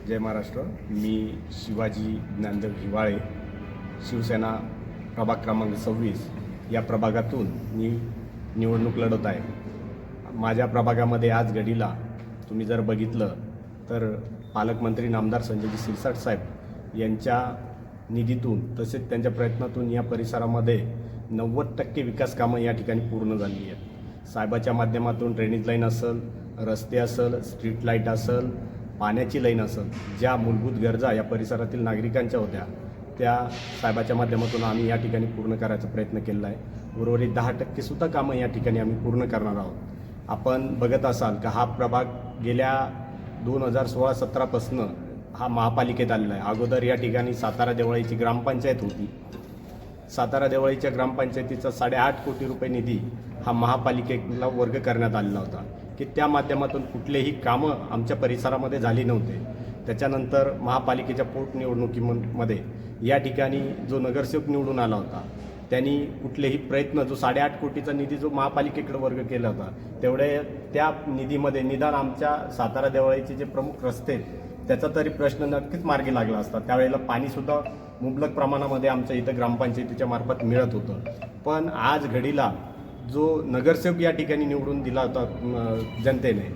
जय महाराष्ट्र. मी शिवाजी ज्ञानदेव हिवाळे, शिवसेना प्रभाग क्रमांक 26 या प्रभागातून मी निवडणूक लढत आहे. माझ्या प्रभागामध्ये आज घडीला तुम्ही जर बघितलं तर पालकमंत्री नामदार संजयजी शिरसाट साहेब यांच्या निधीतून तसेच त्यांच्या प्रयत्नातून या परिसरामध्ये 90% विकास कामं या ठिकाणी पूर्ण झाली आहेत. साहेबाच्या माध्यमातून ड्रेनेज लाईन असेल, रस्ते असेल, स्ट्रीट लाईट असेल, पाण्याची लाईन असेल, ज्या मूलभूत गरजा या परिसरातील नागरिकांच्या होत्या त्या साहेबाच्या माध्यमातून आम्ही या ठिकाणी पूर्ण करायचा प्रयत्न केला आहे. उर्वरित 10% सुद्धा कामं या ठिकाणी आम्ही पूर्ण करणार आहोत. आपण बघत असाल का हा प्रभाग गेल्या 2016-17 पासून हा महापालिकेत आलेला आहे. अगोदर या ठिकाणी सातारा देवळाईची ग्रामपंचायत होती. सातारा देवळाईच्या ग्रामपंचायतीचा 8.5 कोटी रुपये निधी हा महापालिकेला वर्ग करण्यात आलेला होता की त्या माध्यमातून कुठलेही कामं आमच्या परिसरामध्ये झाली नव्हते. त्याच्यानंतर महापालिकेच्या पोटनिवडणुकीमध्ये या ठिकाणी जो नगरसेवक निवडून आला होता त्यांनी कुठलेही प्रयत्न जो 8.5 कोटीचा निधी जो महापालिकेकडे वर्ग केला होता तेवढे त्या निधीमध्ये निदान आमच्या सातारा देवळाईचे जे प्रमुख रस्ते आहेत त्याचा तरी प्रश्न नक्कीच मार्गी लागला असता. त्यावेळेला पाणीसुद्धा मुबलक प्रमाणामध्ये आमच्या इथं ग्रामपंचायतीच्या मार्फत मिळत होतं. पण आज घडीला जो नगरसेवक या ठिकाणी निवडून दिला होता जनतेने,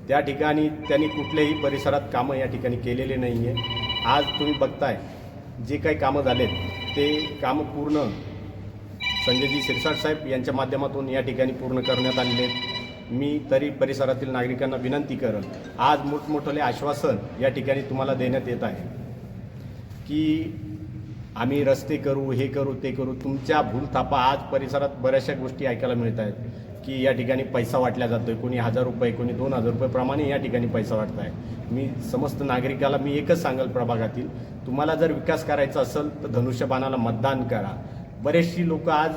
त्या ठिकाणी त्यांनी कुठल्याही परिसरात कामं या ठिकाणी केलेले नाही आहे. आज तुम्ही बघताय जे काही कामं झालेत ते कामं पूर्ण संजयजी शिरसाट साहेब यांच्या माध्यमातून या ठिकाणी पूर्ण करण्यात आलेले आहेत. मी तरी परिसरातील नागरिकांना विनंती करेन, आज मोठमोठे आश्वासन या ठिकाणी तुम्हाला देण्यात येत आहे की आम्ही रस्ते करू, हे करू, ते करू. तुमच्या भूलथापा आज परिसरात बऱ्याचशा गोष्टी ऐकायला मिळत आहेत की या ठिकाणी पैसा वाटला जातो आहे. कोणी 1000 रुपये, कोणी 2000 रुपये प्रमाणे या ठिकाणी पैसा वाटत आहे. मी समस्त नागरिकाला मी एकच सांगेल प्रभागातील, तुम्हाला जर विकास करायचा असेल तर धनुष्यबाणाला मतदान करा. बरेचशी लोक आज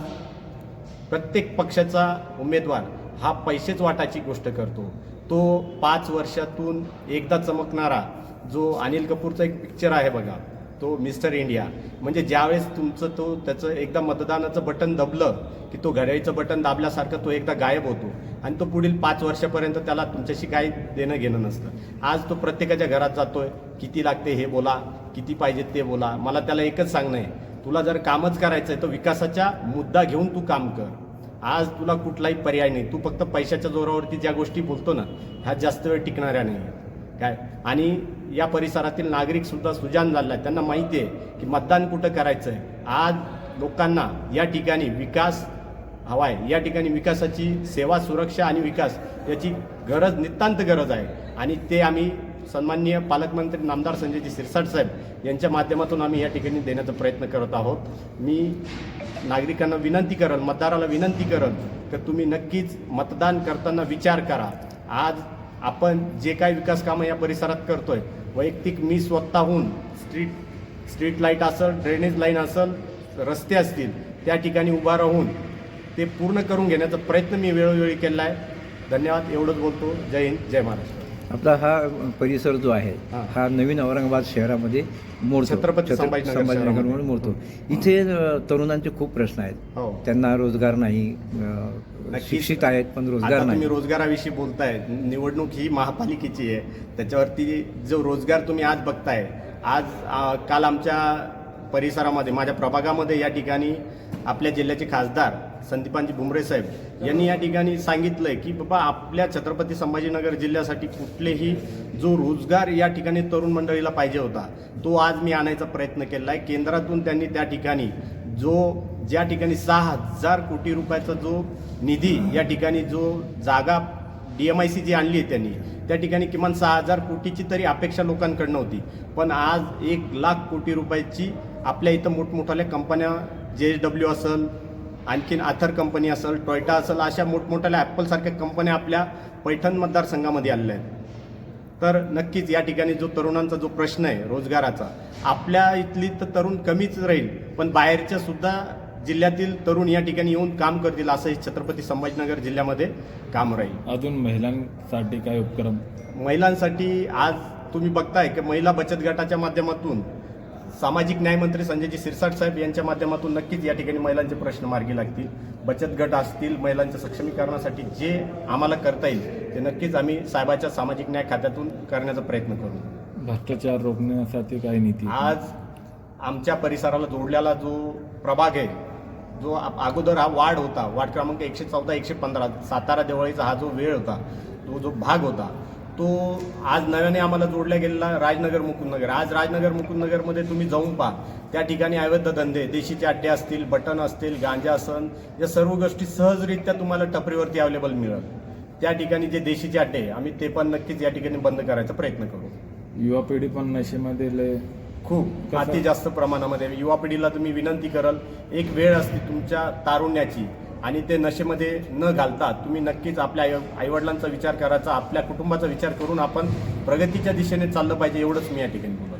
प्रत्येक पक्षाचा उमेदवार हा पैसेच वाटाची गोष्ट करतो. तो 5 वर्षातून एकदा चमकणारा जो अनिल कपूरचा एक पिक्चर आहे बघा, तो मिस्टर इंडिया, म्हणजे ज्यावेळेस तुमचं त्याचं एकदा मतदानाचं बटन दबलं की तो घड्याळीचं बटन दाबल्यासारखं तो एकदा गायब होतो आणि तो पुढील 5 वर्षापर्यंत त्याला तुमच्याशी काही देणं घेणं नसतं. आज तो प्रत्येकाच्या घरात जातोय, किती लागते हे बोला, किती पाहिजे ते बोला. मला त्याला एकच सांगणं आहे, तुला जर कामच करायचं आहे तर विकासाचा मुद्दा घेऊन तू काम कर. आज तुला कुठलाही पर्याय नाही. तू फक्त पैशाच्या जोरावरती ज्या गोष्टी बोलतो ना ह्या जास्त वेळ टिकणाऱ्या नाही काय. आणि या परिसरातील नागरिकसुद्धा सुजाण झाला आहे, त्यांना माहिती आहे की मतदान कुठं करायचं आहे. आज लोकांना या ठिकाणी विकास हवा आहे. या ठिकाणी विकासाची सेवा, सुरक्षा आणि विकास याची गरज, नितांत गरज आहे. आणि ते आम्ही सन्माननीय पालकमंत्री नामदार संजयजी शिरसाट साहेब यांच्या माध्यमातून आम्ही या ठिकाणी देण्याचा प्रयत्न करत आहोत. मी नागरिकांना विनंती करेन, मतदाराला विनंती करेन की तुम्ही नक्कीच मतदान करताना विचार करा. आज आपण जे काही विकास कामं या परिसरात करतोय, वैयक्तिक मी स्वतःहून स्ट्रीट लाईट असेल, ड्रेनेज लाईन असेल, रस्ते असतील, त्या ठिकाणी उभा राहून ते पूर्ण करून घेण्याचा प्रयत्न मी वेळोवेळी केला आहे. धन्यवाद. एवढंच बोलतो. जय हिंद, जय महाराष्ट्र. आपला हा परिसर जो आहे हा नवीन औरंगाबाद शहरामध्ये मोडतो, छत्रपती संभाजीनगर म्हणून मोडतो. इथे तरुणांचे खूप प्रश्न आहेत. त्यांना रोजगार नाही, शिक्षित आहेत पण रोजगार नाही. तुम्ही रोजगाराविषयी बोलताय, निवडणूक ही महापालिकेची आहे, त्याच्यावरती जो रोजगार तुम्ही आज बघताय, आज काल आमच्या परिसरामध्ये, माझ्या प्रभागामध्ये या ठिकाणी आपल्या जिल्ह्याचे खासदार संदीपानजी भुमरे साहेब यांनी या ठिकाणी सांगितलंय की बाबा आपल्या छत्रपती संभाजीनगर जिल्ह्यासाठी कुठलेही जो रोजगार या ठिकाणी तरुण मंडळीला पाहिजे होता तो आज मी आणायचा प्रयत्न केला आहे. केंद्रातून त्यांनी त्या ठिकाणी ज्या ठिकाणी 6000 कोटी रुपयाचा जो निधी या ठिकाणी जो जागा DMIC जी आणली आहे त्यांनी, त्या ठिकाणी किमान 6000 कोटीची तरी अपेक्षा लोकांकडनं होती. पण आज 1 लाख कोटी रुपयाची आपल्या इथं मोठमोठ्या कंपन्या, JSW असेल, आणखीन आथर कंपनी असेल, टोयोटा असेल, अशा मोठमोठ्या ॲपलसारख्या कंपन्या आपल्या पैठण मतदारसंघामध्ये आलेल्या आहेत. तर नक्कीच या ठिकाणी जो तरुणांचा जो प्रश्न आहे रोजगाराचा, आपल्या इथली तर तरुण कमीच राहील पण बाहेरच्या सुद्धा जिल्ह्यातील तरुण या ठिकाणी येऊन काम करतील असं छत्रपती संभाजीनगर जिल्ह्यामध्ये काम राहील. अजून महिलांसाठी काय उपक्रम? महिलांसाठी आज तुम्ही बघताय की महिला बचत गटाच्या माध्यमातून सामाजिक न्याय मंत्री संजयजी शिरसाट साहेब यांच्या माध्यमातून नक्कीच या ठिकाणी महिलांचे प्रश्न मार्गी लागतील. बचत गट असतील, महिलांच्या सक्षमीकरणासाठी जे आम्हाला करता येईल ते नक्कीच आम्ही साहेबाच्या सामाजिक न्याय खात्यातून करण्याचा प्रयत्न करू. भ्रष्टाचार रोखण्यासाठी काय नीती? आज आमच्या परिसराला जोडलेला जो प्रभाग आहे, जो अगोदर हा वार्ड होता, वार्ड क्रमांक 114 115 सातारा देवळीचा हा जो वेळ होता, तो जो भाग होता, तो आज नव्याने आम्हाला जोडला गेलेला राजनगर मुकुंदनगर. आज राजनगर मुकुंदनगरमध्ये तुम्ही जाऊन पहा, त्या ठिकाणी अवैध धंदे, देशीचे अड्डे असतील, बटन असतील, गांजा असन, या सर्व गोष्टी सहजरित्या तुम्हाला टपरीवरती अवेलेबल मिळेल. त्या ठिकाणी जे देशीचे अड्डे आहे, आम्ही ते पण नक्कीच या ठिकाणी बंद करायचा प्रयत्न करू. युवा पिढी पण नशेमध्ये लय खूप अति जास्त प्रमाणामध्ये युवा पिढीला तुम्ही विनंती कराल, एक वेळ असते तुमच्या तारुण्याची आणि ते नशेमध्ये न घालता तुम्ही नक्कीच आपल्या आईवडिलांचा विचार करायचा, आपल्या कुटुंबाचा विचार करून आपण प्रगतीच्या दिशेने चाललं पाहिजे, एवढंच मी या ठिकाणी बोलतो.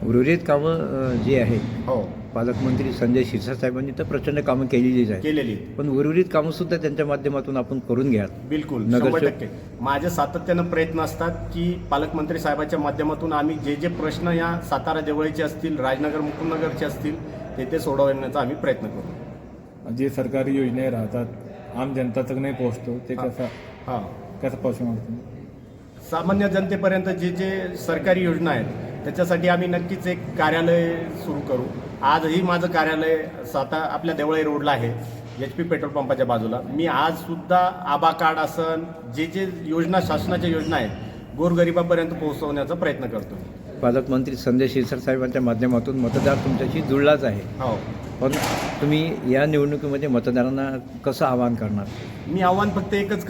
उर्वरित कामं जी आहेत, हो, पालकमंत्री संजय शिरसाटसाहेबांनी तर प्रचंड कामं केलेलीच आहेत, केलेली. पण उर्वरित कामंसुद्धा त्यांच्या माध्यमातून आपण करून घ्या. बिलकुल, नगरसेवक- 100%. माझे सातत्यानं प्रयत्न असतात की पालकमंत्री साहेबांच्या माध्यमातून आम्ही जे जे प्रश्न या सातारा देवळीचे असतील, राजनगर मुकुंदनगरचे असतील, ते सोडवण्याचा आम्ही प्रयत्न करू. जे सरकारी योजना राहतात आम जनतातक नाही पोहोचतो ते कसं पॉसिबल? सामान्य जनतेपर्यंत जे जे सरकारी योजना आहेत त्याच्यासाठी आम्ही नक्कीच एक कार्यालय सुरू करू. आजही माझं कार्यालय आपल्या देवळाई रोडला आहे, HP पेट्रोल पंपाच्या बाजूला. मी आज सुद्धा आबा कार्ड असन, जे जे योजना, शासनाच्या योजना आहेत, गोरगरिबापर्यंत पोहोचवण्याचा प्रयत्न करतो. पालकमंत्री संजय शिरसाटसाहेबांच्या माध्यमातून मतदार तुमच्याशी जुळलाच आहे, हो, पण तुम्ही या निवडणुकीमध्ये मतदारांना कसं आवाहन करणार? मी आव्हान फक्त एकच